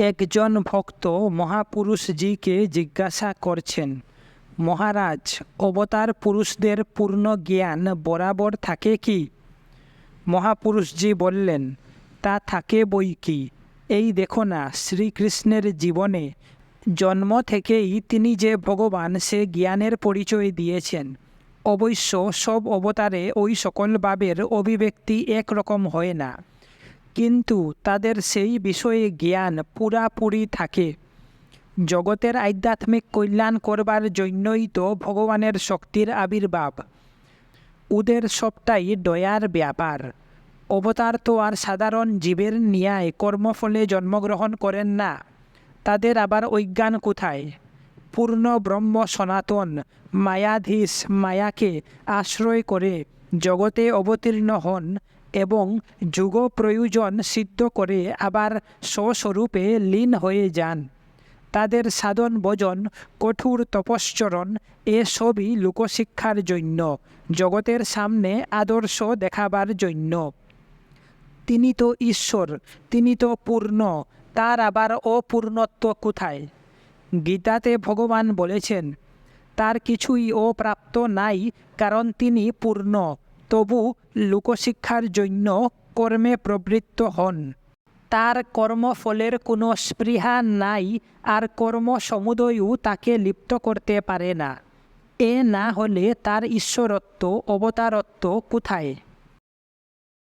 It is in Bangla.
একজন ভক্ত মহাপুরুষজিকে জিজ্ঞাসা করছেন, মহারাজ, অবতার পুরুষদের পূর্ণ জ্ঞান বরাবর থাকে কি? মহাপুরুষজি বললেন, তা থাকে বই কি। এই দেখো না, শ্রীকৃষ্ণের জীবনে জন্ম থেকেই তিনি যে ভগবান সে জ্ঞানের পরিচয় দিয়েছেন। অবশ্য সব অবতারে ওই সকল ভাবের অভিব্যক্তি একরকম হয় না, কিন্তু তাদের সেই বিষয়ে জ্ঞান পুরাপুরি থাকে। জগতের আধ্যাত্মিক কল্যাণ করবার জন্যই তো ভগবানের শক্তির আবির্ভাব। ওদের সবটাই দয়ার ব্যাপার। অবতার তো আর সাধারণ জীবের ন্যায় কর্মফলে জন্মগ্রহণ করেন না। তাদের আবার অজ্ঞান কোথায়? পূর্ণ ব্রহ্ম সনাতন মায়াধীশ মায়াকে আশ্রয় করে জগতে অবতীর্ণ হন এবং যুগ প্রয়োজন সিদ্ধ করে আবার স্বস্বরূপে লীন হয়ে যান। তাদের সাধন ভজন, কঠোর তপশ্চরণ এসবই লোকশিক্ষার জন্য, জগতের সামনে আদর্শ দেখাবার জন্য। তিনি তো ঈশ্বর, তিনি তো পূর্ণ, তার আবার অপূর্ণত্ব কোথায়? গীতাতে ভগবান বলেছেন, তার কিছুই অপ্রাপ্ত নাই, কারণ তিনি পূর্ণ। তবু লোকশিক্ষার জন্য কর্মে প্রবৃত্ত হন। তার কর্মফলের কোনো স্পৃহা নাই, আর কর্মসমুদয়ও তাকে লিপ্ত করতে পারে না। এ না হলে তার ঈশ্বরত্ব অবতারত্ব কোথায়?